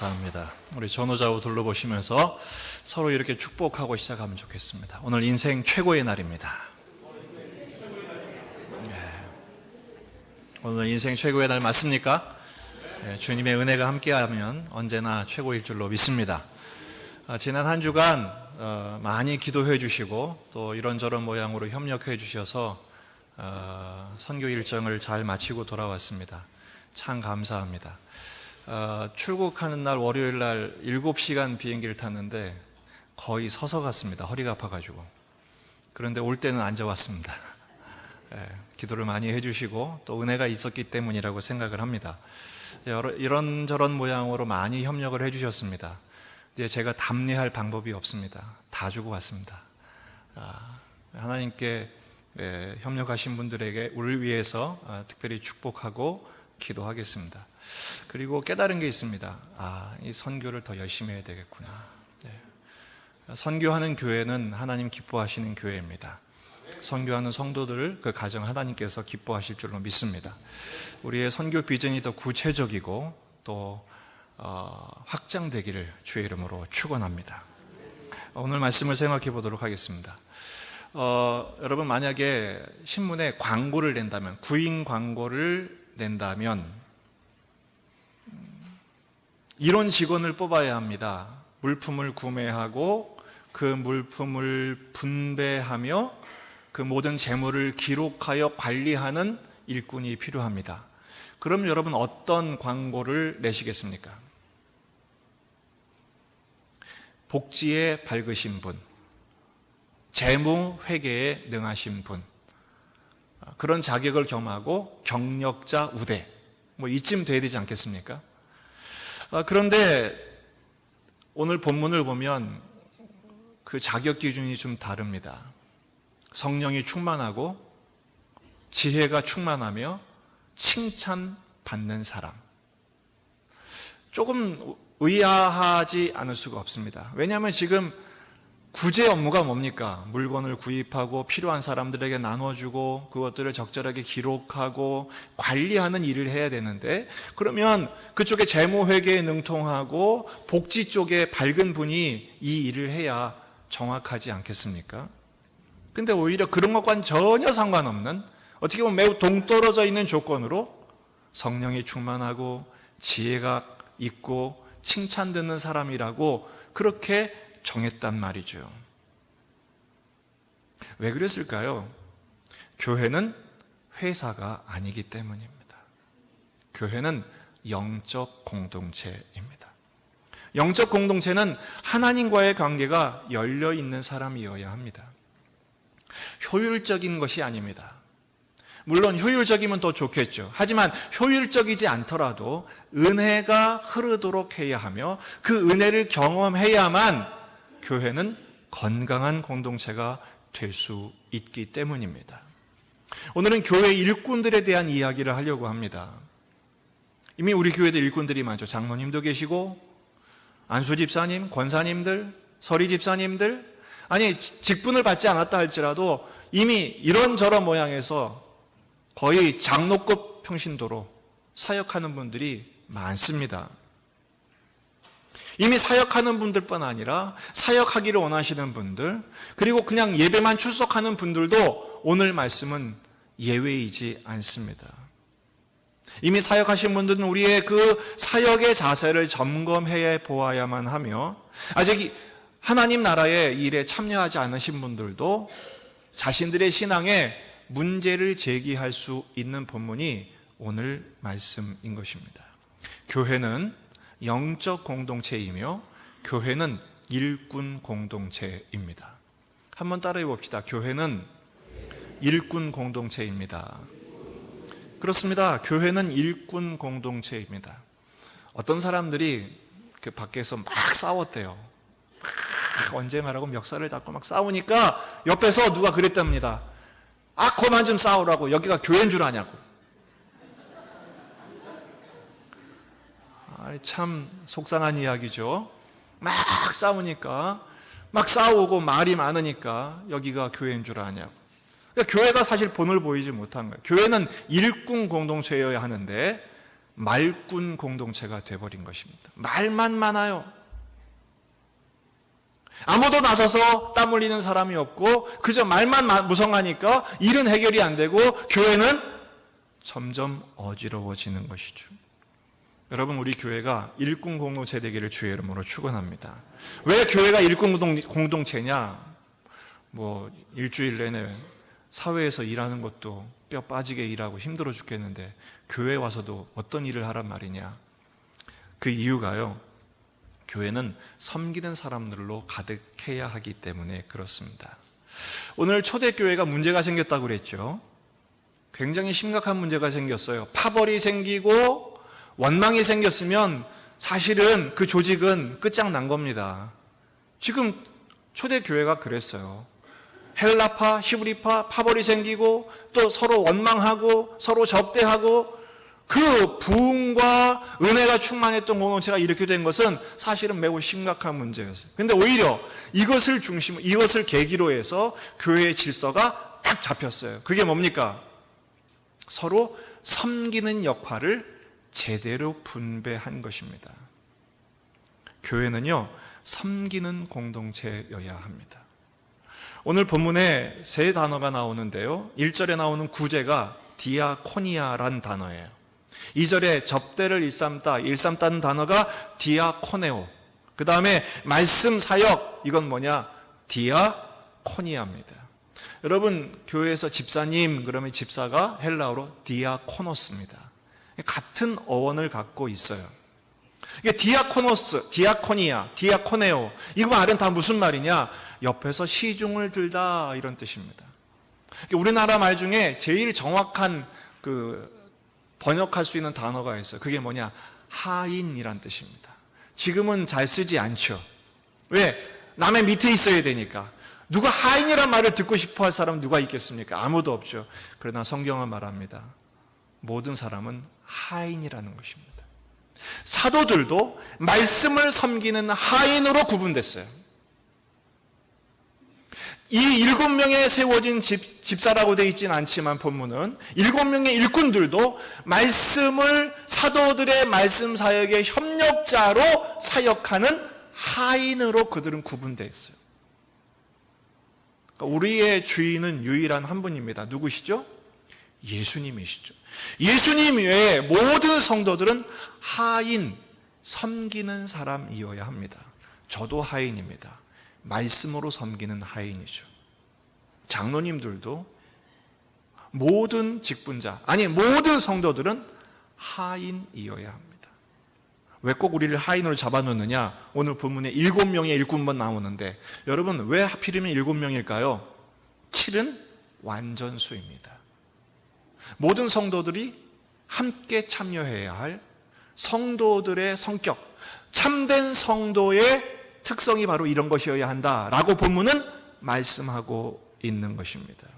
감사합니다. 우리 전후좌우 둘러보시면서 서로 이렇게 축복하고 시작하면 좋겠습니다. 오늘 인생 최고의 날입니다. 오늘 인생 최고의 날 맞습니까? 주님의 은혜가 함께하면 언제나 최고일 줄로 믿습니다. 지난 한 주간 많이 기도해 주시고 또 이런저런 모양으로 협력해 주셔서 선교 일정을 잘 마치고 돌아왔습니다. 참 감사합니다. 출국하는 날 월요일 날 7시간 비행기를 탔는데 거의 서서 갔습니다. 허리가 아파가지고. 그런데 올 때는 앉아왔습니다. 기도를 많이 해주시고 또 은혜가 있었기 때문이라고 생각을 합니다. 이런저런 모양으로 많이 협력을 해주셨습니다. 이제 제가 답례할 방법이 없습니다. 다 주고 왔습니다. 하나님께 협력하신 분들에게 우리를 위해서 특별히 축복하고 기도하겠습니다. 그리고 깨달은 게 있습니다. 이 선교를 더 열심히 해야 되겠구나. 선교하는 교회는 하나님 기뻐하시는 교회입니다. 선교하는 성도들을 그 가정 하나님께서 기뻐하실 줄로 믿습니다. 우리의 선교 비전이 더 구체적이고 또 확장되기를 주의 이름으로 축원합니다. 오늘 말씀을 생각해 보도록 하겠습니다. 여러분 만약에 신문에 광고를 낸다면, 구인 광고를 낸다면 이런 직원을 뽑아야 합니다. 물품을 구매하고 그 물품을 분배하며 그 모든 재물을 기록하여 관리하는 일꾼이 필요합니다. 그럼 여러분 어떤 광고를 내시겠습니까? 복지에 밝으신 분, 재무 회계에 능하신 분, 그런 자격을 겸하고 경력자 우대, 이쯤 돼야 되지 않겠습니까? 그런데 오늘 본문을 보면 그 자격 기준이 좀 다릅니다. 성령이 충만하고 지혜가 충만하며 칭찬받는 사람. 조금 의아하지 않을 수가 없습니다. 왜냐하면 지금 구제 업무가 뭡니까? 물건을 구입하고 필요한 사람들에게 나눠주고 그것들을 적절하게 기록하고 관리하는 일을 해야 되는데, 그러면 그쪽에 재무회계에 능통하고 복지 쪽에 밝은 분이 이 일을 해야 정확하지 않겠습니까? 근데 오히려 그런 것과는 전혀 상관없는, 어떻게 보면 매우 동떨어져 있는 조건으로 성령이 충만하고 지혜가 있고 칭찬 듣는 사람이라고 그렇게 정했단 말이죠. 왜 그랬을까요? 교회는 회사가 아니기 때문입니다. 교회는 영적 공동체입니다. 영적 공동체는 하나님과의 관계가 열려 있는 사람이어야 합니다. 효율적인 것이 아닙니다. 물론 효율적이면 더 좋겠죠. 하지만 효율적이지 않더라도 은혜가 흐르도록 해야 하며 그 은혜를 경험해야만 교회는 건강한 공동체가 될 수 있기 때문입니다. 오늘은 교회 일꾼들에 대한 이야기를 하려고 합니다. 이미 우리 교회도 일꾼들이 많죠. 장로님도 계시고 안수 집사님, 권사님들, 서리 집사님들, 아니 직분을 받지 않았다 할지라도 이미 이런저런 모양에서 거의 장로급 평신도로 사역하는 분들이 많습니다. 이미 사역하는 분들뿐 아니라 사역하기를 원하시는 분들, 그리고 그냥 예배만 출석하는 분들도 오늘 말씀은 예외이지 않습니다. 이미 사역하신 분들은 우리의 그 사역의 자세를 점검해 보아야만 하며, 아직 하나님 나라의 일에 참여하지 않으신 분들도 자신들의 신앙에 문제를 제기할 수 있는 본문이 오늘 말씀인 것입니다. 교회는 영적 공동체이며 교회는 일꾼 공동체입니다. 한번 따라해 봅시다. 교회는 일꾼 공동체입니다. 그렇습니다. 교회는 일꾼 공동체입니다. 어떤 사람들이 그 밖에서 막 싸웠대요. 막 언쟁하라고 멱살을 잡고 막 싸우니까 옆에서 누가 그랬답니다. 그만 좀 싸우라고. 여기가 교회인 줄 아냐고. 참 속상한 이야기죠. 막 싸우니까, 막 싸우고 말이 많으니까 여기가 교회인 줄 아냐고. 그러니까 교회가 사실 본을 보이지 못한 거예요. 교회는 일꾼 공동체여야 하는데 말꾼 공동체가 돼버린 것입니다. 말만 많아요. 아무도 나서서 땀 흘리는 사람이 없고 그저 말만 무성하니까 일은 해결이 안 되고 교회는 점점 어지러워지는 것이죠. 여러분, 우리 교회가 일꾼 공동체 되기를 주의 이름으로 축원합니다. 왜 교회가 일꾼 공동체냐? 일주일 내내 사회에서 일하는 것도 뼈 빠지게 일하고 힘들어 죽겠는데 교회에 와서도 어떤 일을 하란 말이냐? 그 이유가요, 교회는 섬기는 사람들로 가득해야 하기 때문에 그렇습니다. 오늘 초대교회가 문제가 생겼다고 그랬죠. 굉장히 심각한 문제가 생겼어요. 파벌이 생기고 원망이 생겼으면 사실은 그 조직은 끝장난 겁니다. 지금 초대교회가 그랬어요. 헬라파, 히브리파, 파벌이 생기고 또 서로 원망하고 서로 접대하고 그 부흥과 은혜가 충만했던 공동체가 이렇게 된 것은 사실은 매우 심각한 문제였어요. 그런데 오히려 이것을 계기로 해서 교회의 질서가 딱 잡혔어요. 그게 뭡니까? 서로 섬기는 역할을 제대로 분배한 것입니다. 교회는요, 섬기는 공동체여야 합니다. 오늘 본문에 세 단어가 나오는데요, 1절에 나오는 구제가 디아코니아란 단어예요. 2절에 접대를 일삼다는 단어가 디아코네오. 그 다음에 말씀 사역, 이건 뭐냐? 디아코니아입니다. 여러분, 교회에서 집사님 그러면 집사가 헬라어로 디아코노스입니다. 같은 어원을 갖고 있어요. 이게 디아코노스, 디아코니아, 디아코네오, 이 말은 다 무슨 말이냐? 옆에서 시중을 들다, 이런 뜻입니다. 우리나라 말 중에 제일 정확한 번역할 수 있는 단어가 있어요. 그게 뭐냐? 하인이란 뜻입니다. 지금은 잘 쓰지 않죠. 왜? 남의 밑에 있어야 되니까. 누가 하인이란 말을 듣고 싶어 할 사람은 누가 있겠습니까? 아무도 없죠. 그러나 성경은 말합니다. 모든 사람은 하인이라는 것입니다. 사도들도 말씀을 섬기는 하인으로 구분됐어요. 이 7명에 세워진 집사라고 되어 있지는 않지만 본문은 7명의 일꾼들도 말씀을 사도들의 말씀 사역의 협력자로 사역하는 하인으로 그들은 구분되어 있어요. 그러니까 우리의 주인은 유일한 한 분입니다. 누구시죠? 예수님이시죠. 예수님 외에 모든 성도들은 하인, 섬기는 사람이어야 합니다. 저도 하인입니다. 말씀으로 섬기는 하인이죠. 장로님들도 모든 직분자, 모든 성도들은 하인이어야 합니다. 왜 꼭 우리를 하인으로 잡아놓느냐? 오늘 본문에 7명의 일꾼만 나오는데 여러분, 왜 하필이면 7명일까요? 7은 완전수입니다. 모든 성도들이 함께 참여해야 할 성도들의 성격, 참된 성도의 특성이 바로 이런 것이어야 한다라고 본문은 말씀하고 있는 것입니다.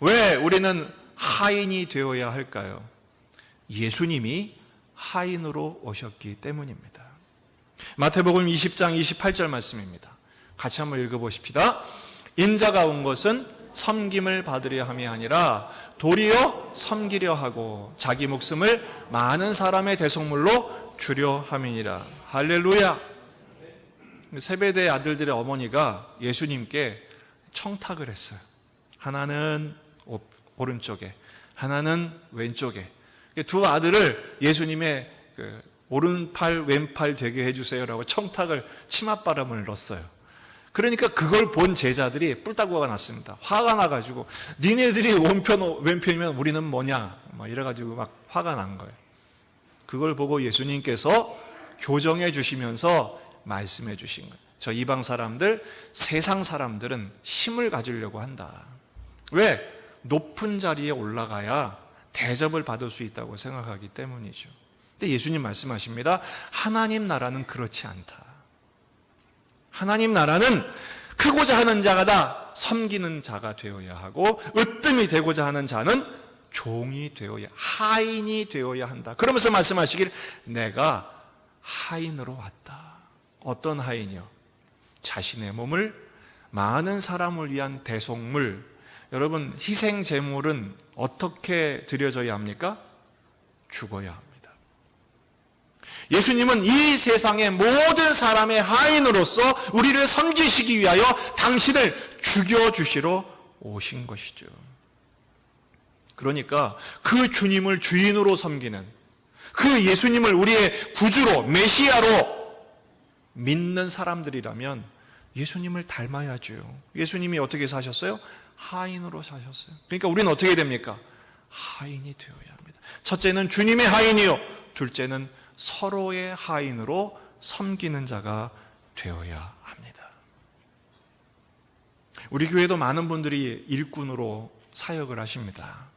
왜 우리는 하인이 되어야 할까요? 예수님이 하인으로 오셨기 때문입니다. 마태복음 20장 28절 말씀입니다. 같이 한번 읽어보십시다. 인자가 온 것은 섬김을 받으려 함이 아니라 도리어 섬기려 하고 자기 목숨을 많은 사람의 대속물로 주려 함이니라. 할렐루야. 세베대의 아들들의 어머니가 예수님께 청탁을 했어요. 하나는 오른쪽에, 하나는 왼쪽에. 두 아들을 예수님의 오른팔 왼팔 되게 해주세요라고 청탁을, 치맛바람을 넣었어요. 그러니까 그걸 본 제자들이 뿔따구가 났습니다. 화가 나가지고 니네들이 왼편이면 우리는 뭐냐 이래가지고 막 화가 난 거예요. 그걸 보고 예수님께서 교정해 주시면서 말씀해 주신 거예요. 저 이방 사람들, 세상 사람들은 힘을 가지려고 한다. 왜? 높은 자리에 올라가야 대접을 받을 수 있다고 생각하기 때문이죠. 근데 예수님 말씀하십니다. 하나님 나라는 그렇지 않다. 하나님 나라는 크고자 하는 자가 다 섬기는 자가 되어야 하고, 으뜸이 되고자 하는 자는 종이 되어야, 하인이 되어야 한다. 그러면서 말씀하시길, 내가 하인으로 왔다. 어떤 하인이요? 자신의 몸을 많은 사람을 위한 대속물. 여러분, 희생 제물은 어떻게 드려져야 합니까? 죽어야 합니다. 예수님은 이 세상의 모든 사람의 하인으로서 우리를 섬기시기 위하여 당신을 죽여주시러 오신 것이죠. 그러니까 그 주님을 주인으로 섬기는, 그 예수님을 우리의 구주로, 메시아로 믿는 사람들이라면 예수님을 닮아야죠. 예수님이 어떻게 사셨어요? 하인으로 사셨어요. 그러니까 우리는 어떻게 됩니까? 하인이 되어야 합니다. 첫째는 주님의 하인이요, 둘째는 서로의 하인으로 섬기는 자가 되어야 합니다. 우리 교회도 많은 분들이 일꾼으로 사역을 하십니다.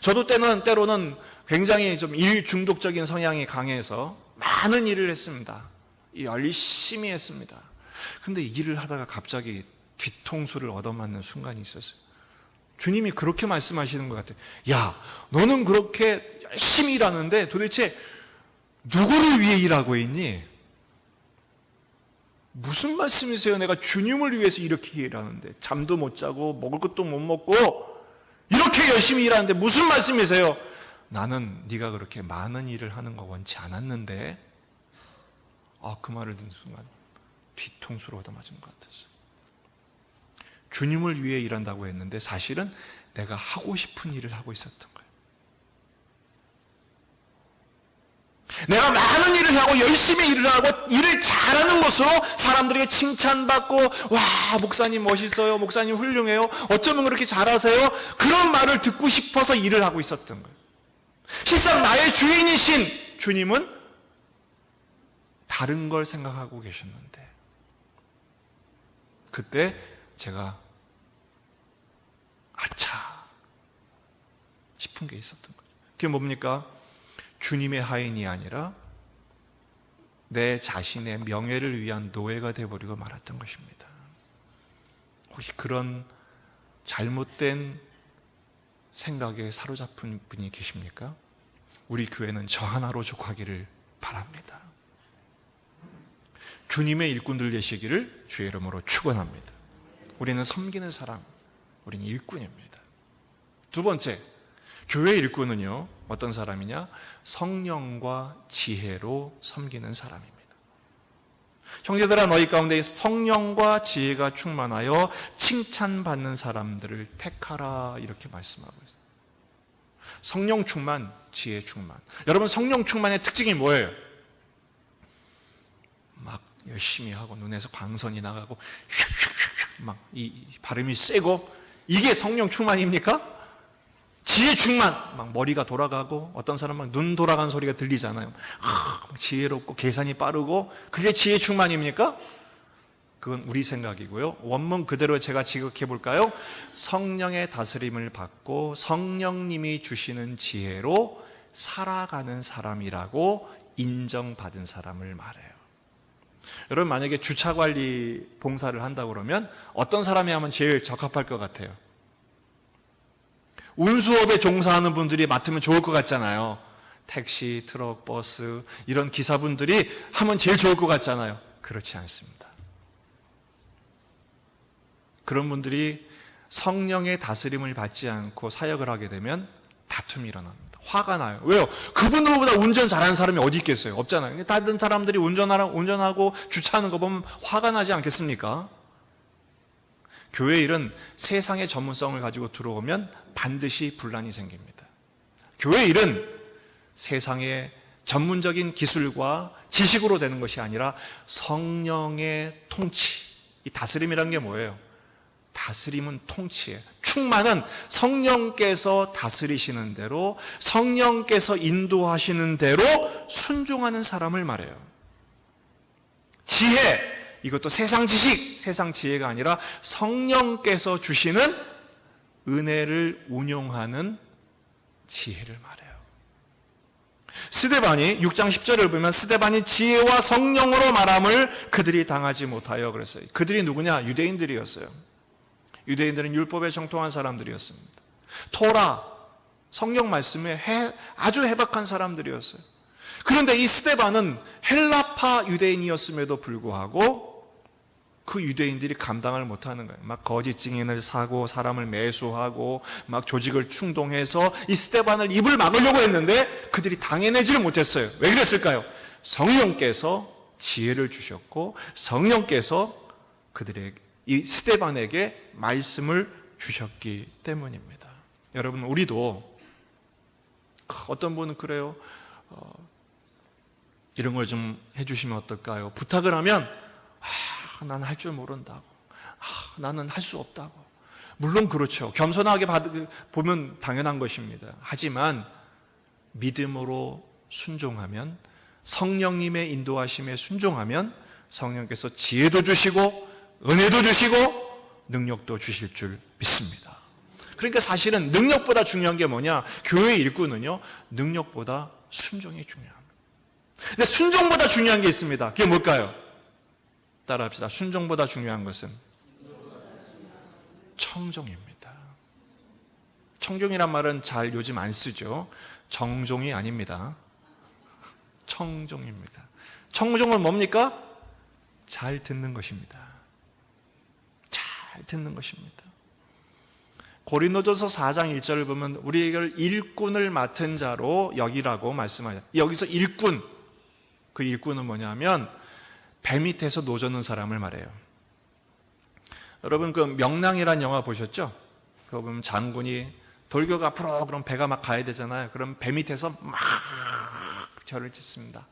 저도 때로는 굉장히 좀 일 중독적인 성향이 강해서 많은 일을 했습니다. 열심히 했습니다. 근데 일을 하다가 갑자기 뒤통수를 얻어맞는 순간이 있었어요. 주님이 그렇게 말씀하시는 것 같아요. 야, 너는 그렇게 열심히 일하는데 도대체 누구를 위해 일하고 있니? 무슨 말씀이세요? 내가 주님을 위해서 이렇게 일하는데 잠도 못 자고 먹을 것도 못 먹고 이렇게 열심히 일하는데 무슨 말씀이세요? 나는 네가 그렇게 많은 일을 하는 거 원치 않았는데. 그 말을 듣는 순간 뒤통수로 얻어맞은 것 같았어요. 주님을 위해 일한다고 했는데 사실은 내가 하고 싶은 일을 하고 있었던 거예요. 내가 많은 일을 하고 열심히 일을 하고 일을 잘하는 것으로 사람들에게 칭찬받고, 와, 목사님 멋있어요, 목사님 훌륭해요, 어쩌면 그렇게 잘하세요, 그런 말을 듣고 싶어서 일을 하고 있었던 거예요. 실상 나의 주인이신 주님은 다른 걸 생각하고 계셨는데, 그때 제가 아차 싶은 게 있었던 거예요. 그게 뭡니까? 주님의 하인이 아니라 내 자신의 명예를 위한 노예가 되어버리고 말았던 것입니다. 혹시 그런 잘못된 생각에 사로잡힌 분이 계십니까? 우리 교회는 저 하나로 족하기를 바랍니다. 주님의 일꾼들 되시기를 주의 이름으로 축원합니다. 우리는 섬기는 사람, 우리는 일꾼입니다. 두 번째, 교회 일꾼은요, 어떤 사람이냐? 성령과 지혜로 섬기는 사람입니다. 형제들아, 너희 가운데 성령과 지혜가 충만하여 칭찬받는 사람들을 택하라, 이렇게 말씀하고 있어요. 성령 충만, 지혜 충만. 여러분, 성령 충만의 특징이 뭐예요? 막 열심히 하고 눈에서 광선이 나가고 슉슉슉슉 막 이 발음이 세고, 이게 성령 충만입니까? 지혜 충만, 막 머리가 돌아가고, 어떤 사람은 막 눈 돌아가는 소리가 들리잖아요. 지혜롭고 계산이 빠르고, 그게 지혜 충만입니까? 그건 우리 생각이고요. 원문 그대로 제가 지극해 볼까요? 성령의 다스림을 받고 성령님이 주시는 지혜로 살아가는 사람이라고 인정받은 사람을 말해요. 여러분, 만약에 주차관리 봉사를 한다고 그러면 어떤 사람이 하면 제일 적합할 것 같아요? 운수업에 종사하는 분들이 맡으면 좋을 것 같잖아요. 택시, 트럭, 버스 이런 기사분들이 하면 제일 좋을 것 같잖아요. 그렇지 않습니다. 그런 분들이 성령의 다스림을 받지 않고 사역을 하게 되면 다툼이 일어납니다. 화가 나요. 왜요? 그분들보다 운전 잘하는 사람이 어디 있겠어요? 없잖아요. 다른 사람들이 운전하고 주차하는 거 보면 화가 나지 않겠습니까? 교회 일은 세상의 전문성을 가지고 들어오면 반드시 분란이 생깁니다. 교회 일은 세상의 전문적인 기술과 지식으로 되는 것이 아니라 성령의 통치, 이 다스림이라는 게 뭐예요? 다스림은 통치예요. 충만은 성령께서 다스리시는 대로, 성령께서 인도하시는 대로 순종하는 사람을 말해요. 지혜, 이것도 세상 지식, 세상 지혜가 아니라 성령께서 주시는 은혜를 운용하는 지혜를 말해요. 스데반이 6장 10절을 보면 스데반이 지혜와 성령으로 말함을 그들이 당하지 못하여 그랬어요. 그들이 누구냐? 유대인들이었어요. 유대인들은 율법에 정통한 사람들이었습니다. 토라, 성령 말씀에 아주 해박한 사람들이었어요. 그런데 이 스데반은 헬라파 유대인이었음에도 불구하고 그 유대인들이 감당을 못하는 거예요. 막 거짓 증인을 사고 사람을 매수하고 막 조직을 충동해서 이 스데반을 입을 막으려고 했는데 그들이 당해내지를 못했어요. 왜 그랬을까요? 성령께서 지혜를 주셨고 성령께서 이 스데반에게 말씀을 주셨기 때문입니다. 여러분, 우리도 어떤 분은 그래요. 이런 걸 좀 해주시면 어떨까요? 부탁을 하면 나는 할 줄 모른다고, 나는 할 수 없다고. 물론 그렇죠. 겸손하게 보면 당연한 것입니다. 하지만 믿음으로 순종하면, 성령님의 인도하심에 순종하면 성령께서 지혜도 주시고 은혜도 주시고 능력도 주실 줄 믿습니다. 그러니까 사실은 능력보다 중요한 게 뭐냐? 교회 일꾼은요, 능력보다 순종이 중요합니다. 근데 순종보다 중요한 게 있습니다. 그게 뭘까요? 따라합시다. 순종보다 중요한 것은 청종입니다. 청종이란 말은 잘 요즘 안 쓰죠. 정종이 아닙니다. 청종입니다. 청종은 뭡니까? 잘 듣는 것입니다. 잘 듣는 것입니다. 고린도전서 4장 1절을 보면 우리를 일꾼을 맡은 자로 여기라고 말씀하죠. 여기서 일꾼, 그 일꾼은 뭐냐면 배 밑에서 노젓는 사람을 말해요. 여러분, 그 명랑이라는 영화 보셨죠? 그거 보면 장군이 돌격 앞으로 그럼 배가 막 가야 되잖아요. 그럼 배 밑에서 막 절을 짓습니다.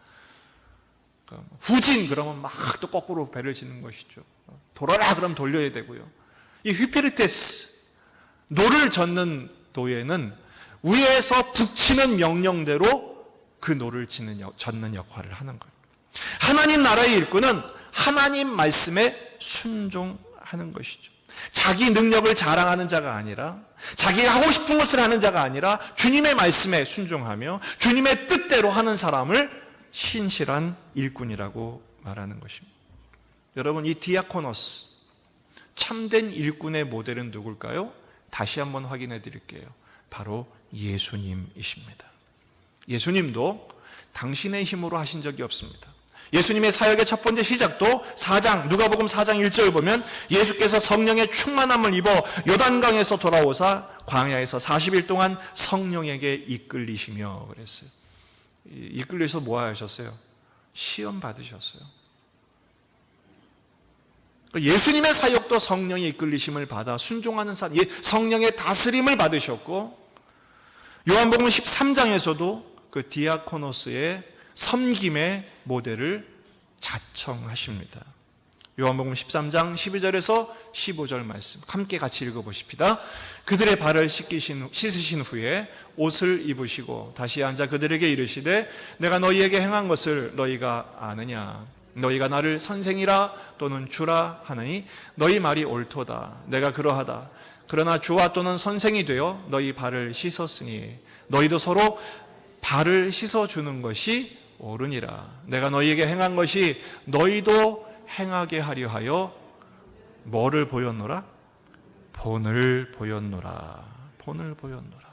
후진 그러면 막 또 거꾸로 배를 짓는 것이죠. 돌아라 그럼 돌려야 되고요. 이 휘페르테스, 노를 젓는 도에는 위에서 북치는 명령대로 그 노를 젓는 역할을 하는 거예요. 하나님 나라의 일꾼은 하나님 말씀에 순종하는 것이죠. 자기 능력을 자랑하는 자가 아니라, 자기가 하고 싶은 것을 하는 자가 아니라 주님의 말씀에 순종하며 주님의 뜻대로 하는 사람을 신실한 일꾼이라고 말하는 것입니다. 여러분, 이 디아코노스, 참된 일꾼의 모델은 누굴까요? 다시 한번 확인해 드릴게요. 바로 예수님이십니다. 예수님도 당신의 힘으로 하신 적이 없습니다. 예수님의 사역의 첫 번째 시작도 누가복음 4장 1절 보면 예수께서 성령의 충만함을 입어 요단강에서 돌아오사 광야에서 40일 동안 성령에게 이끌리시며 그랬어요. 이끌려서 뭐 하셨어요? 시험 받으셨어요. 예수님의 사역도 성령의 이끌리심을 받아 순종하는 사람, 성령의 다스림을 받으셨고, 요한복음 13장에서도 그 디아코노스의 섬김의 모델을 자청하십니다. 요한복음 13장 12절에서 15절 말씀 함께 같이 읽어보십시다. 그들의 발을 씻으신 후에 옷을 입으시고 다시 앉아 그들에게 이르시되 내가 너희에게 행한 것을 너희가 아느냐? 너희가 나를 선생이라 또는 주라 하느니 너희 말이 옳도다. 내가 그러하다. 그러나 주와 또는 선생이 되어 너희 발을 씻었으니 너희도 서로 발을 씻어주는 것이 옳으니라. 내가 너희에게 행한 것이 너희도 행하게 하려 하여 뭐를 보였노라? 본을 보였노라. 본을 보였노라.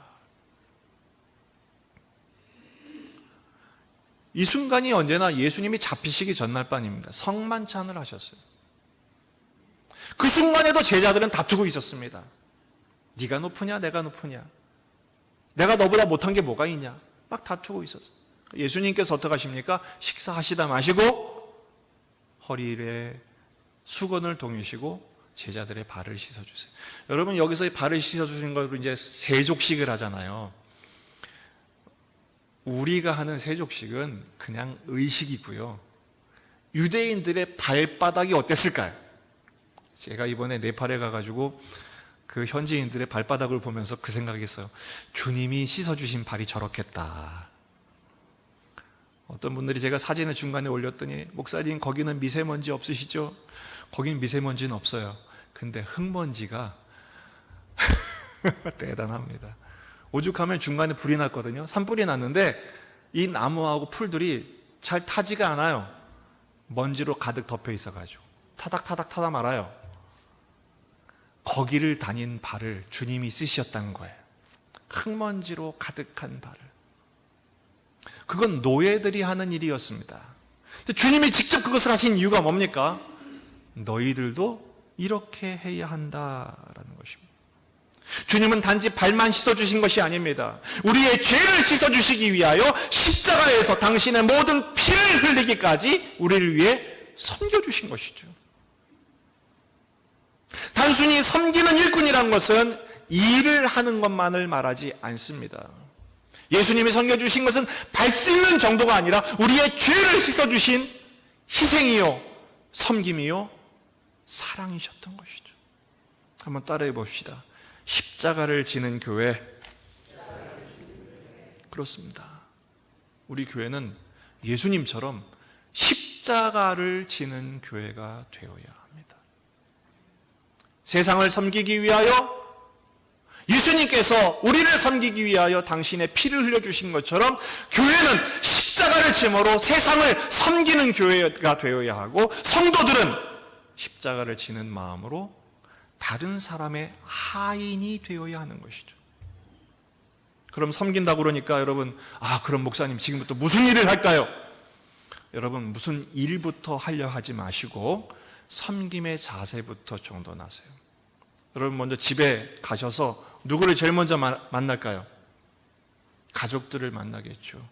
이 순간이 언제나 예수님이 잡히시기 전날밤입니다. 성만찬을 하셨어요. 그 순간에도 제자들은 다투고 있었습니다. 네가 높으냐 내가 높으냐, 내가 너보다 못한 게 뭐가 있냐, 막 다투고 있었어요. 예수님께서 어떻게 하십니까? 식사하시다 마시고 허리에 수건을 동이시고 제자들의 발을 씻어주세요. 여러분, 여기서 발을 씻어주신 것으로 이제 세족식을 하잖아요. 우리가 하는 세족식은 그냥 의식이고요. 유대인들의 발바닥이 어땠을까요? 제가 이번에 네팔에 가가지고 그 현지인들의 발바닥을 보면서 그 생각이 있어요. 주님이 씻어주신 발이 저렇겠다. 어떤 분들이 제가 사진을 중간에 올렸더니 목사님 거기는 미세먼지 없으시죠? 거긴 미세먼지는 없어요. 근데 흙먼지가 대단합니다. 오죽하면 중간에 불이 났거든요. 산불이 났는데 이 나무하고 풀들이 잘 타지가 않아요. 먼지로 가득 덮여 있어가지고 타닥타닥 말아요. 거기를 다닌 발을 주님이 쓰셨다는 거예요. 흙먼지로 가득한 발을. 그건 노예들이 하는 일이었습니다. 근데 주님이 직접 그것을 하신 이유가 뭡니까? 너희들도 이렇게 해야 한다라는 것입니다. 주님은 단지 발만 씻어주신 것이 아닙니다. 우리의 죄를 씻어주시기 위하여 십자가에서 당신의 모든 피를 흘리기까지 우리를 위해 섬겨주신 것이죠. 단순히 섬기는 일꾼이란 것은 일을 하는 것만을 말하지 않습니다. 예수님이 섬겨주신 것은 발 씻는 정도가 아니라 우리의 죄를 씻어주신 희생이요, 섬김이요, 사랑이셨던 것이죠. 한번 따라해 봅시다. 십자가를 지는 교회. 그렇습니다. 우리 교회는 예수님처럼 십자가를 지는 교회가 되어야 합니다. 세상을 섬기기 위하여, 예수님께서 우리를 섬기기 위하여 당신의 피를 흘려주신 것처럼 교회는 십자가를 짐으로 세상을 섬기는 교회가 되어야 하고, 성도들은 십자가를 지는 마음으로 다른 사람의 하인이 되어야 하는 것이죠. 그럼 섬긴다고 그러니까 여러분, 그럼 목사님 지금부터 무슨 일을 할까요? 여러분, 무슨 일부터 하려 하지 마시고 섬김의 자세부터 정돈하세요. 여러분, 먼저 집에 가셔서 누구를 제일 먼저 만날까요? 가족들을 만나겠죠.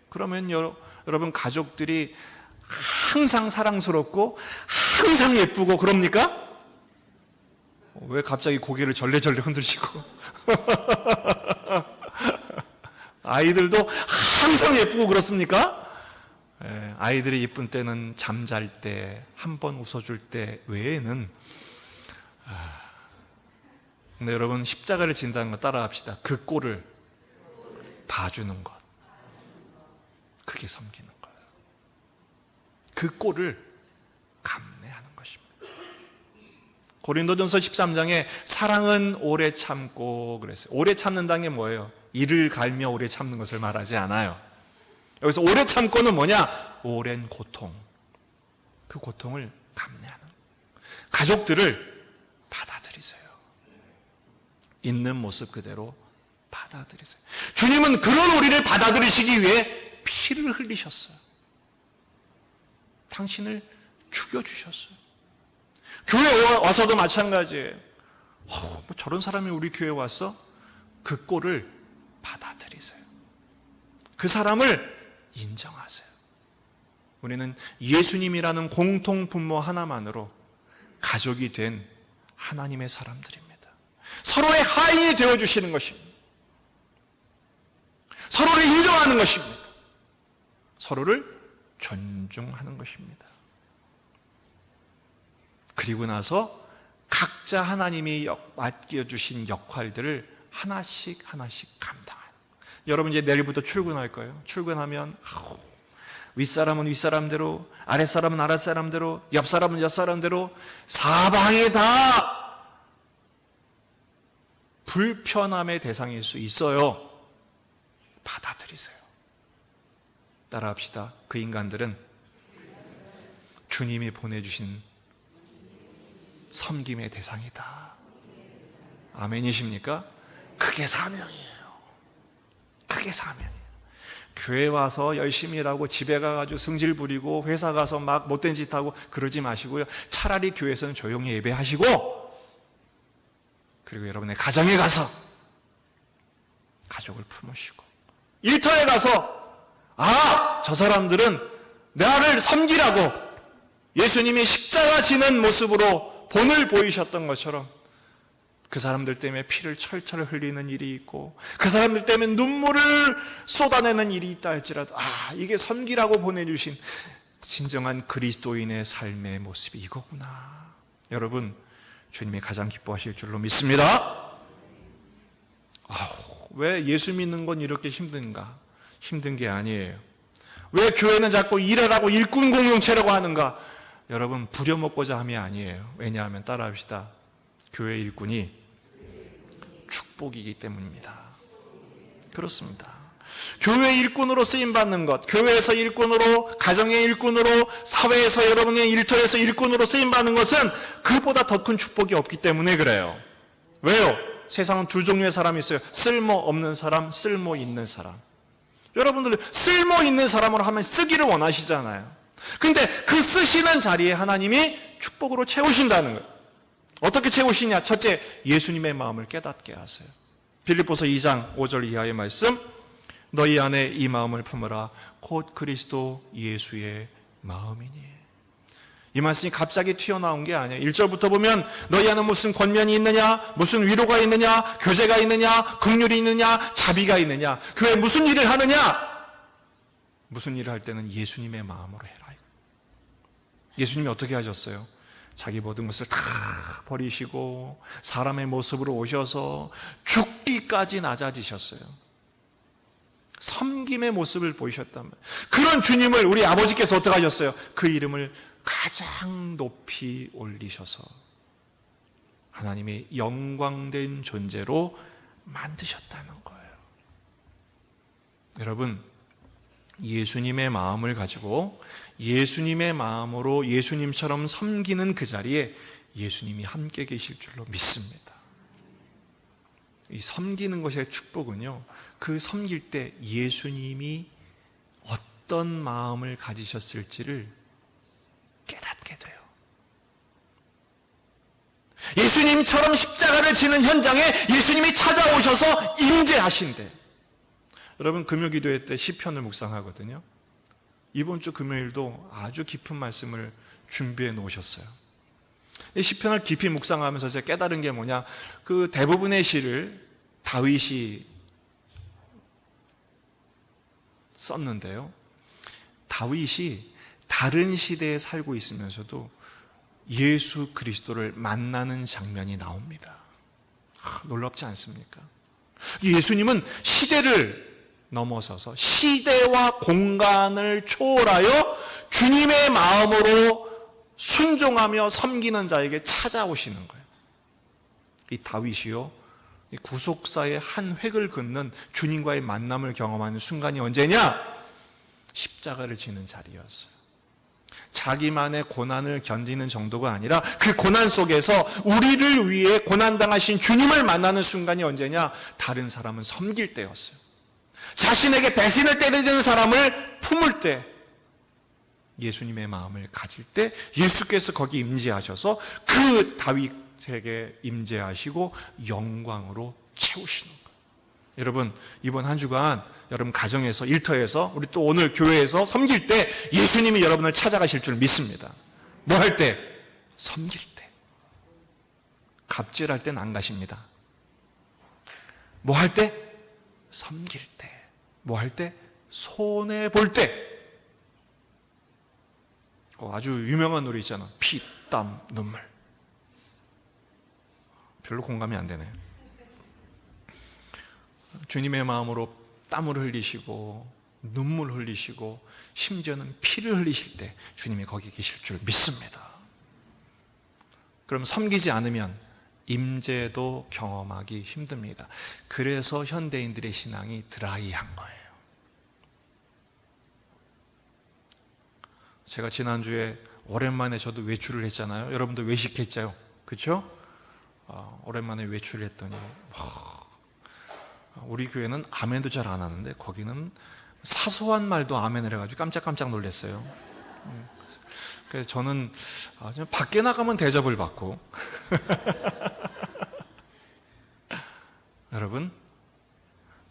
그러면 여러분, 가족들이 항상 사랑스럽고 항상 예쁘고 그럽니까? 왜 갑자기 고개를 절레절레 흔들시고 아이들도 항상 예쁘고 그렇습니까? 아이들이 예쁜 때는 잠잘 때, 한 번 웃어줄 때 외에는. 근데 여러분, 십자가를 진다는 거 따라합시다. 그 꼴을 봐주는 것, 그게 섬기는 거예요. 그 꼴을 감내하는 것입니다. 고린도전서 13장에 사랑은 오래 참고 그랬어요. 오래 참는다는 게 뭐예요? 이를 갈며 오래 참는 것을 말하지 않아요. 여기서 오래 참고는 뭐냐? 오랜 고통, 그 고통을 감내하는, 가족들을 받아들이세요. 있는 모습 그대로 받아들이세요. 주님은 그런 우리를 받아들이시기 위해 피를 흘리셨어요. 당신을 죽여주셨어요. 교회에 와서도 마찬가지예요. 저런 사람이 우리 교회에 왔어? 그 꼴을 받아들이세요. 그 사람을 인정하세요. 우리는 예수님이라는 공통 분모 하나만으로 가족이 된 하나님의 사람들입니다. 서로의 하인이 되어주시는 것입니다. 서로를 인정하는 것입니다. 서로를 존중하는 것입니다. 그리고 나서 각자 하나님이 맡겨주신 역할들을 하나씩 감당하는. 여러분, 이제 내일부터 출근할 거예요. 출근하면 윗사람은 윗사람대로, 아랫사람은 아랫사람대로, 옆사람은 옆사람대로 사방에 다 불편함의 대상일 수 있어요. 받아들이세요. 따라합시다. 그 인간들은 주님이 보내주신 섬김의 대상이다. 아멘이십니까? 그게 사명이에요. 그게 사명이에요. 교회 와서 열심히 일하고 집에 가가지고 승질 부리고 회사 가서 막 못된 짓 하고 그러지 마시고요. 차라리 교회에서는 조용히 예배하시고, 그리고 여러분의 가정에 가서 가족을 품으시고, 일터에 가서 저 사람들은 나를 섬기라고 예수님이 십자가 지는 모습으로 본을 보이셨던 것처럼 그 사람들 때문에 피를 철철 흘리는 일이 있고, 그 사람들 때문에 눈물을 쏟아내는 일이 있다 할지라도 이게 섬기라고 보내주신 진정한 그리스도인의 삶의 모습이 이거구나. 여러분, 주님이 가장 기뻐하실 줄로 믿습니다. 왜 예수 믿는 건 이렇게 힘든가? 힘든 게 아니에요. 왜 교회는 자꾸 일하라고 일꾼 공동체라고 하는가? 여러분, 부려먹고자 함이 아니에요. 왜냐하면 따라합시다. 교회 일꾼이 축복이기 때문입니다. 그렇습니다. 교회 일꾼으로 쓰임받는 것, 교회에서 일꾼으로, 가정의 일꾼으로, 사회에서, 여러분의 일터에서 일꾼으로 쓰임받는 것은 그보다 더 큰 축복이 없기 때문에 그래요. 왜요? 세상은 두 종류의 사람이 있어요. 쓸모없는 사람, 쓸모 있는 사람. 여러분들 쓸모 있는 사람으로 하면 쓰기를 원하시잖아요. 근데 그 쓰시는 자리에 하나님이 축복으로 채우신다는 거예요. 어떻게 채우시냐? 첫째, 예수님의 마음을 깨닫게 하세요. 빌립보서 2장 5절 이하의 말씀, 너희 안에 이 마음을 품으라 곧 그리스도 예수의 마음이니. 이 말씀이 갑자기 튀어나온 게 아니에요. 1절부터 보면 너희 안에 무슨 권면이 있느냐, 무슨 위로가 있느냐, 교제가 있느냐, 긍휼이 있느냐, 자비가 있느냐, 교회에 무슨 일을 하느냐, 무슨 일을 할 때는 예수님의 마음으로 해라. 예수님이 어떻게 하셨어요? 자기 모든 것을 다 버리시고 사람의 모습으로 오셔서 죽기까지 낮아지셨어요. 섬김의 모습을 보이셨다면, 그런 주님을 우리 아버지께서 어떻게 하셨어요? 그 이름을 가장 높이 올리셔서 하나님의 영광된 존재로 만드셨다는 거예요. 여러분, 예수님의 마음을 가지고 예수님의 마음으로 예수님처럼 섬기는 그 자리에 예수님이 함께 계실 줄로 믿습니다. 이 섬기는 것의 축복은요, 그 섬길 때 예수님이 어떤 마음을 가지셨을지를 깨닫게 돼요. 예수님처럼 십자가를 지는 현장에 예수님이 찾아오셔서 임재하신대. 여러분, 금요기도회 때 시편을 묵상하거든요. 이번 주 금요일도 아주 깊은 말씀을 준비해 놓으셨어요. 이 시편을 깊이 묵상하면서 제가 깨달은 게 뭐냐, 그 대부분의 시를 다윗이 썼는데요, 다윗이 다른 시대에 살고 있으면서도 예수 그리스도를 만나는 장면이 나옵니다. 놀랍지 않습니까? 예수님은 시대를 넘어서서 시대와 공간을 초월하여 주님의 마음으로 순종하며 섬기는 자에게 찾아오시는 거예요. 이 다윗이요, 이 구속사의 한 획을 긋는 주님과의 만남을 경험하는 순간이 언제냐? 십자가를 지는 자리였어요. 자기만의 고난을 견디는 정도가 아니라 그 고난 속에서 우리를 위해 고난당하신 주님을 만나는 순간이 언제냐? 다른 사람은 섬길 때였어요. 자신에게 배신을 때리는 사람을 품을 때, 예수님의 마음을 가질 때 예수께서 거기 임재하셔서 그 다윗에게 임재하시고 영광으로 채우시는 거예요. 여러분, 이번 한 주간 여러분 가정에서, 일터에서, 우리 또 오늘 교회에서 섬길 때 예수님이 여러분을 찾아가실 줄 믿습니다. 뭐 할 때? 섬길 때. 갑질할 땐 안 가십니다. 뭐 할 때? 섬길 때. 뭐 할 때? 손해 볼 때. 아주 유명한 노래 있잖아. 피, 땀, 눈물. 별로 공감이 안 되네요. 주님의 마음으로 땀을 흘리시고 눈물 흘리시고 심지어는 피를 흘리실 때 주님이 거기 계실 줄 믿습니다. 그럼 섬기지 않으면 임재도 경험하기 힘듭니다. 그래서 현대인들의 신앙이 드라이한 거예요. 제가 지난주에 오랜만에 저도 외출을 했잖아요. 여러분도 외식했죠? 그렇죠? 오랜만에 외출을 했더니 우리 교회는 아멘도 잘 안 하는데 거기는 사소한 말도 아멘을 해가지고 깜짝깜짝 놀랐어요. 그래서 저는 밖에 나가면 대접을 받고 여러분,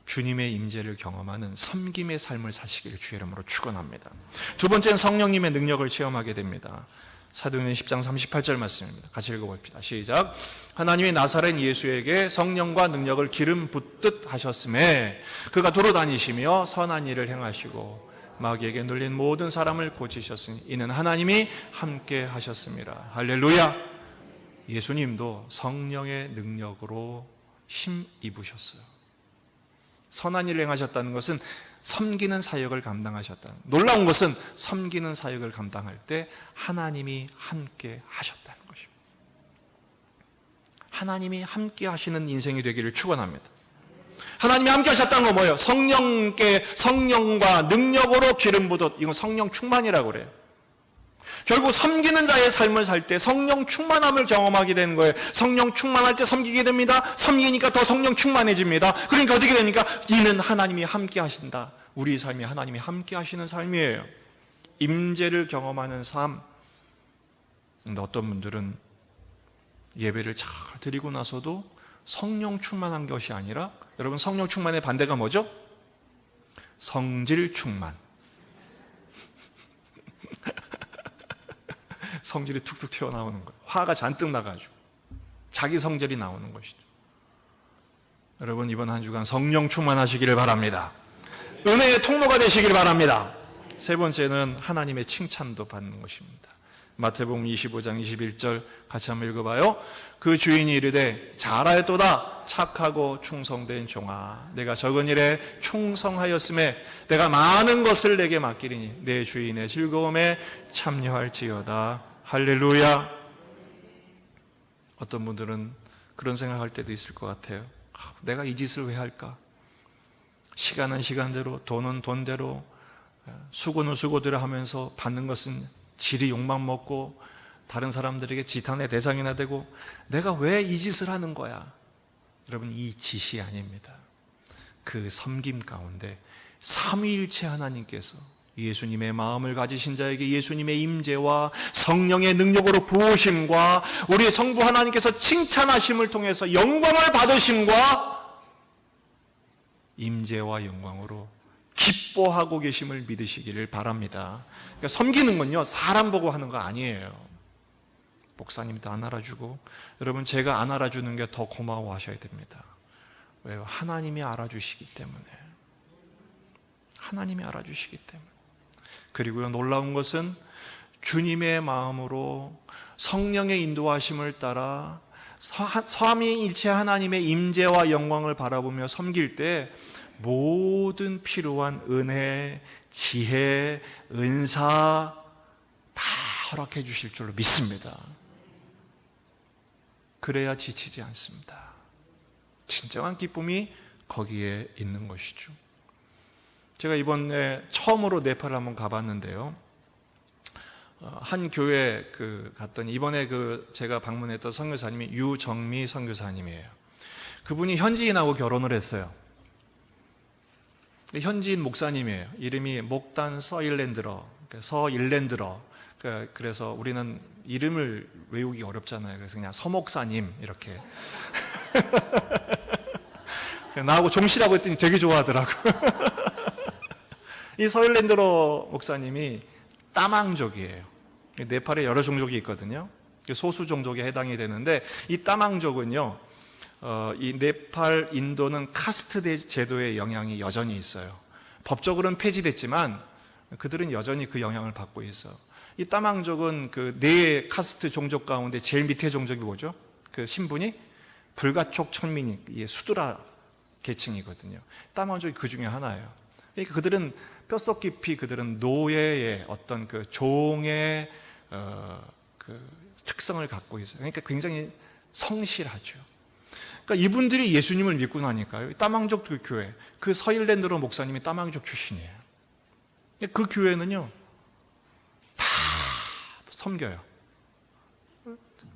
주님의 임재를 경험하는 섬김의 삶을 사시기를 주의 이름으로 축원합니다. 두 번째는 성령님의 능력을 체험하게 됩니다. 사도행전 10장 38절 말씀입니다. 같이 읽어봅시다. 시작. 하나님이 나사렛 예수에게 성령과 능력을 기름 붓듯 하셨음에 그가 돌아다니시며 선한 일을 행하시고 마귀에게 눌린 모든 사람을 고치셨으니 이는 하나님이 함께 하셨습니다. 할렐루야. 예수님도 성령의 능력으로 힘 입으셨어요. 선한 일을 행하셨다는 것은 섬기는 사역을 감당하셨다. 놀라운 것은 섬기는 사역을 감당할 때 하나님이 함께 하셨다는 것입니다. 하나님이 함께 하시는 인생이 되기를 축원합니다. 하나님이 함께 하셨다는 건 뭐예요? 성령과 능력으로 기름 부듯, 이건 성령 충만이라고 그래요. 결국 섬기는 자의 삶을 살 때 성령 충만함을 경험하게 되는 거예요. 성령 충만할 때 섬기게 됩니다. 섬기니까 더 성령 충만해집니다. 그러니까 어떻게 됩니까? 이는 하나님이 함께 하신다. 우리의 삶이 하나님이 함께 하시는 삶이에요. 임재를 경험하는 삶. 근데 어떤 분들은 예배를 잘 드리고 나서도 성령 충만한 것이 아니라, 여러분 성령 충만의 반대가 뭐죠? 성질 충만. 성질이 툭툭 튀어나오는 거예요. 화가 잔뜩 나가지고 자기 성질이 나오는 것이죠. 여러분 이번 한 주간 성령 충만하시기를 바랍니다. 은혜의 통로가 되시길 바랍니다. 세 번째는 하나님의 칭찬도 받는 것입니다. 마태복음 25장 21절 같이 한번 읽어봐요. 그 주인이 이르되 잘하였도다 착하고 충성된 종아, 내가 적은 일에 충성하였음에 내가 많은 것을 내게 맡기리니 내 주인의 즐거움에 참여할지어다. 할렐루야. 어떤 분들은 그런 생각할 때도 있을 것 같아요. 내가 이 짓을 왜 할까? 시간은 시간대로, 돈은 돈대로, 수고는 수고대로 하면서 받는 것은 질이 욕망 먹고 다른 사람들에게 지탄의 대상이나 되고, 내가 왜 이 짓을 하는 거야? 여러분, 이 짓이 아닙니다. 그 섬김 가운데 삼위일체 하나님께서 예수님의 마음을 가지신 자에게 예수님의 임재와 성령의 능력으로 부으심과 우리 성부 하나님께서 칭찬하심을 통해서 영광을 받으심과 임재와 영광으로 기뻐하고 계심을 믿으시기를 바랍니다. 그러니까 섬기는 건요, 사람 보고 하는 거 아니에요. 목사님도 안 알아주고, 여러분 제가 안 알아주는 게 더 고마워하셔야 됩니다. 왜요? 하나님이 알아주시기 때문에. 하나님이 알아주시기 때문에. 그리고요, 놀라운 것은 주님의 마음으로 성령의 인도하심을 따라 삼위일체 하나님의 임재와 영광을 바라보며 섬길 때 모든 필요한 은혜, 지혜, 은사 다 허락해 주실 줄로 믿습니다. 그래야 지치지 않습니다. 진정한 기쁨이 거기에 있는 것이죠. 제가 이번에 처음으로 네팔을 한번 가봤는데요. 한 교회 갔더니 이번에 제가 방문했던 선교사님이 유정미 선교사님이에요. 그분이 현지인하고 결혼을 했어요. 현지인 목사님이에요. 이름이 목단 서일랜드러. 그래서 우리는 이름을 외우기 어렵잖아요. 그래서 그냥 서목사님 이렇게. 나하고 종씨라고 했더니 되게 좋아하더라고. 이 서일랜드러 목사님이 따망족이에요. 네팔에 여러 종족이 있거든요. 소수 종족에 해당이 되는데, 이 따망족은요, 이 네팔, 인도는 카스트 제도의 영향이 여전히 있어요. 법적으로는 폐지됐지만 그들은 여전히 그 영향을 받고 있어요. 이 따망족은 네 카스트 종족 가운데 제일 밑에 종족이 뭐죠? 그 신분이 불가촉 천민이 수드라 계층이거든요. 따망족이 그 중에 하나예요. 그러니까 그들은 뼛속 깊이 그들은 노예의 어떤 종의 특성을 갖고 있어요. 그러니까 굉장히 성실하죠. 그러니까 이분들이 예수님을 믿고 나니까요, 따망족 교회, 그 서일랜드로 목사님이 따망족 출신이에요. 그 교회는요, 다 섬겨요.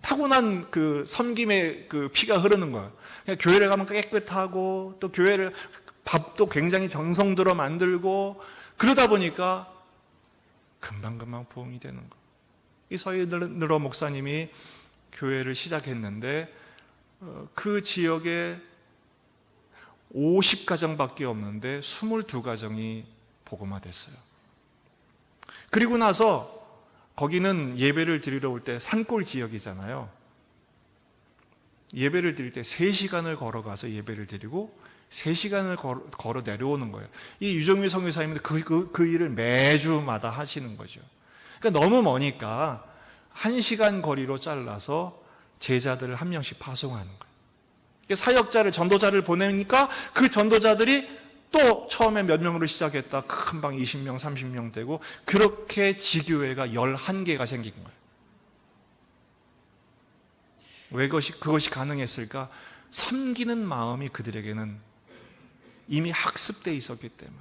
타고난 섬김의 피가 흐르는 거예요. 그러니까 교회를 가면 깨끗하고, 또 교회를 밥도 굉장히 정성 들어 만들고, 그러다 보니까 금방금방 부흥이 되는 거예요. 이 서일랜드러 목사님이 교회를 시작했는데, 그 지역에 50가정밖에 없는데 22가정이 복음화됐어요. 그리고 나서 거기는 예배를 드리러 올 때 산골 지역이잖아요. 예배를 드릴 때 3시간을 걸어가서 예배를 드리고 3시간을 걸어 내려오는 거예요. 이 유정미 선교사님은 그 일을 매주마다 하시는 거죠. 그러니까 너무 머니까 1시간 거리로 잘라서 제자들을 한 명씩 파송하는 거예요. 사역자를, 전도자를 보내니까 그 전도자들이 또 처음에 몇 명으로 시작했다 금방 20명, 30명 되고, 그렇게 지교회가 11개가 생긴 거예요. 왜 그것이 가능했을까? 섬기는 마음이 그들에게는 이미 학습되어 있었기 때문에.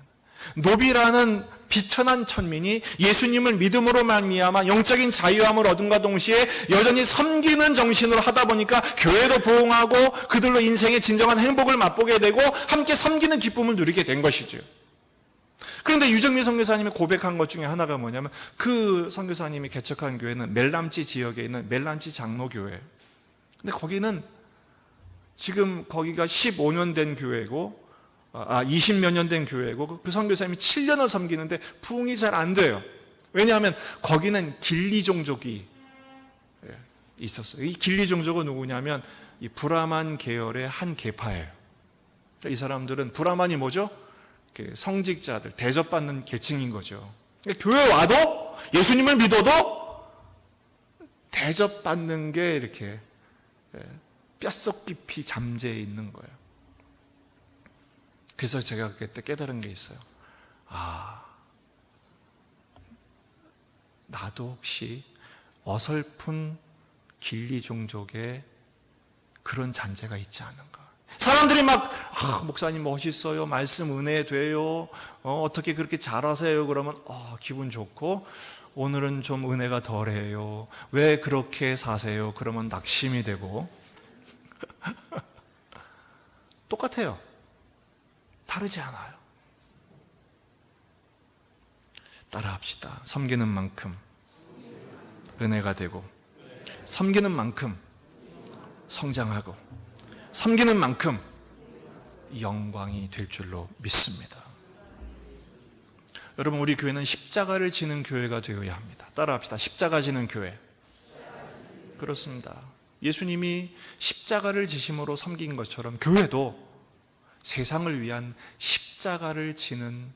노비라는 비천한 천민이 예수님을 믿음으로 말미암아 영적인 자유함을 얻음과 동시에 여전히 섬기는 정신으로 하다 보니까 교회도 부흥하고 그들로 인생의 진정한 행복을 맛보게 되고 함께 섬기는 기쁨을 누리게 된 것이죠. 그런데 유정민 선교사님이 고백한 것 중에 하나가 뭐냐면 그 선교사님이 개척한 교회는 멜람치 지역에 있는 멜람치 장로교회. 근데 거기는 지금 거기가 15년 된 교회고 20몇 년 된 교회고 그 선교사님이 7년을 섬기는데 부흥이 잘 안 돼요. 왜냐하면 거기는 길리 종족이 있었어요. 이 길리 종족은 누구냐면 이 브라만 계열의 한 계파예요. 이 사람들은 브라만이 뭐죠? 성직자들, 대접받는 계층인 거죠. 교회 와도 예수님을 믿어도 대접받는 게 이렇게 뼛속 깊이 잠재해 있는 거예요. 그래서 제가 그때 깨달은 게 있어요. 나도 혹시 어설픈 길리 종족의 그런 잔재가 있지 않은가. 사람들이 막 목사님 멋있어요, 말씀 은혜 돼요, 어떻게 그렇게 잘하세요 그러면 기분 좋고, 오늘은 좀 은혜가 덜해요, 왜 그렇게 사세요 그러면 낙심이 되고 똑같아요. 다르지 않아요. 따라합시다. 섬기는 만큼 은혜가 되고, 섬기는 만큼 성장하고, 섬기는 만큼 영광이 될 줄로 믿습니다. 여러분, 우리 교회는 십자가를 지는 교회가 되어야 합니다. 따라합시다. 십자가 지는 교회. 그렇습니다. 예수님이 십자가를 지심으로 섬긴 것처럼 교회도 세상을 위한 십자가를 지는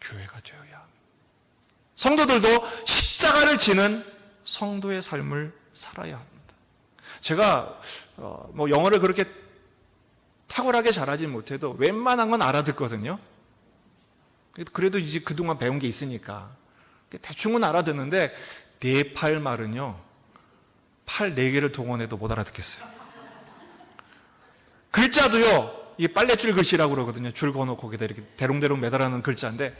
교회가 되어야 합니다. 성도들도 십자가를 지는 성도의 삶을 살아야 합니다. 제가 영어를 그렇게 탁월하게 잘하지 못해도 웬만한 건 알아듣거든요. 그래도 이제 그동안 배운 게 있으니까 대충은 알아듣는데 네팔 말은요, 팔 4개를 동원해도 못 알아듣겠어요. 글자도요, 이 빨랫줄 글씨라고 그러거든요. 줄 그어놓고 거기다 이렇게 대롱대롱 매달아놓은 글자인데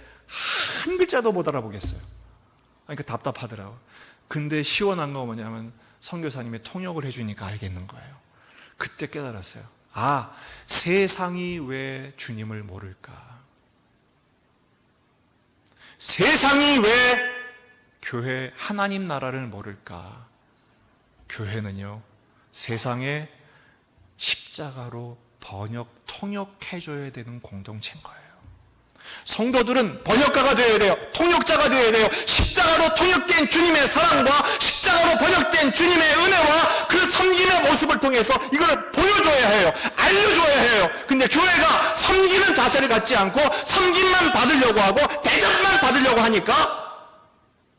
한 글자도 못 알아보겠어요. 그러니까 답답하더라고요. 근데 시원한 거 뭐냐면 선교사님이 통역을 해주니까 알겠는 거예요. 그때 깨달았어요. 세상이 왜 주님을 모를까? 세상이 왜 교회 하나님 나라를 모를까? 교회는요, 세상에 십자가로 통역해줘야 되는 공동체인 거예요. 성도들은 번역가가 되어야 돼요. 통역자가 되어야 돼요. 십자가로 통역된 주님의 사랑과 십자가로 번역된 주님의 은혜와 그 섬김의 모습을 통해서 이걸 보여줘야 해요. 알려줘야 해요. 근데 교회가 섬기는 자세를 갖지 않고 섬김만 받으려고 하고 대접만 받으려고 하니까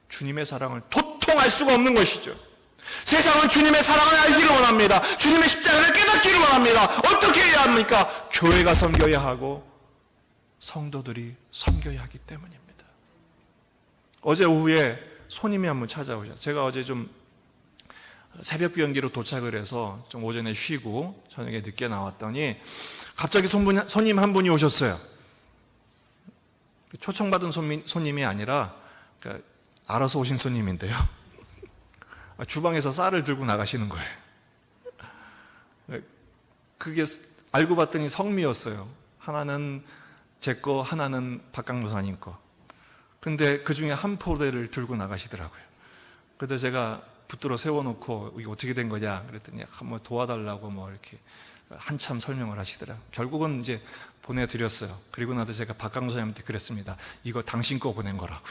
주님의 사랑을 도통할 수가 없는 것이죠. 세상은 주님의 사랑을 알기를 원합니다. 주님의 십자가를 깨닫기를 원합니다. 어떻게 해야 합니까? 교회가 섬겨야 하고 성도들이 섬겨야 하기 때문입니다. 어제 오후에 손님이 한번 찾아오셨어요. 제가 어제 좀 새벽 비행기로 도착을 해서 좀 오전에 쉬고 저녁에 늦게 나왔더니 갑자기 손님 한 분이 오셨어요. 초청받은 손님이 아니라 알아서 오신 손님인데요. 주방에서 쌀을 들고 나가시는 거예요. 그게 알고 봤더니 성미였어요. 하나는 제 거, 하나는 박강노사님 거. 근데 그 중에 한 포대를 들고 나가시더라고요. 그래서 제가 붙들어 세워놓고 이게 어떻게 된 거냐 그랬더니 한번 도와달라고 이렇게 한참 설명을 하시더라고요. 결국은 이제 보내드렸어요. 그리고 나서 제가 박강노사님한테 그랬습니다. 이거 당신 거 보낸 거라고.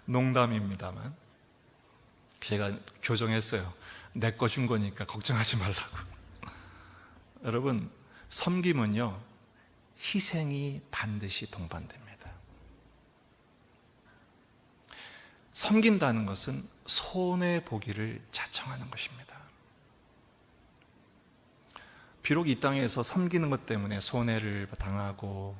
농담입니다만 제가 교정했어요. 내 거 준 거니까 걱정하지 말라고. 여러분, 섬김은요, 희생이 반드시 동반됩니다. 섬긴다는 것은 손해보기를 자청하는 것입니다. 비록 이 땅에서 섬기는 것 때문에 손해를 당하고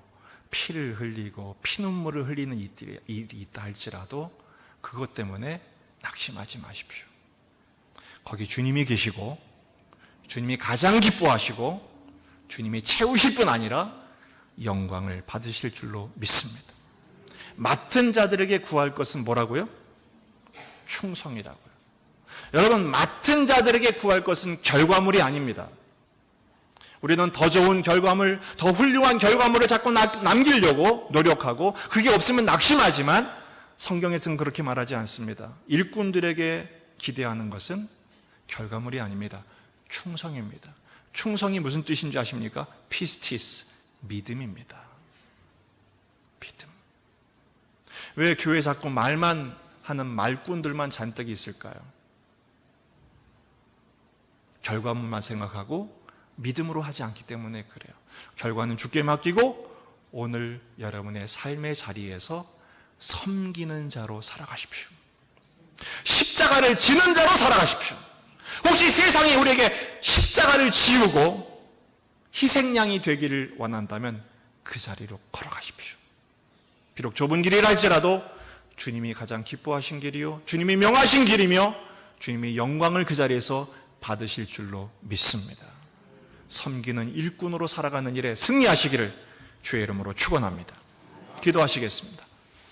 피를 흘리고 피눈물을 흘리는 일이 있다 할지라도 그것 때문에 낙심하지 마십시오. 거기 주님이 계시고 주님이 가장 기뻐하시고 주님이 채우실 뿐 아니라 영광을 받으실 줄로 믿습니다. 맡은 자들에게 구할 것은 뭐라고요? 충성이라고요. 여러분, 맡은 자들에게 구할 것은 결과물이 아닙니다. 우리는 더 좋은 결과물, 더 훌륭한 결과물을 자꾸 남기려고 노력하고 그게 없으면 낙심하지만 성경에서는 그렇게 말하지 않습니다. 일꾼들에게 기대하는 것은 결과물이 아닙니다. 충성입니다. 충성이 무슨 뜻인지 아십니까? 피스티스, 믿음입니다. 믿음. 왜 교회에 자꾸 말만 하는 말꾼들만 잔뜩 있을까요? 결과물만 생각하고 믿음으로 하지 않기 때문에 그래요. 결과는 주께 맡기고 오늘 여러분의 삶의 자리에서 섬기는 자로 살아가십시오. 십자가를 지는 자로 살아가십시오. 혹시 세상이 우리에게 십자가를 지우고 희생양이 되기를 원한다면 그 자리로 걸어가십시오. 비록 좁은 길이라 할지라도 주님이 가장 기뻐하신 길이요, 주님이 명하신 길이며 주님이 영광을 그 자리에서 받으실 줄로 믿습니다. 섬기는 일꾼으로 살아가는 일에 승리하시기를 주의 이름으로 축원합니다. 기도하시겠습니다.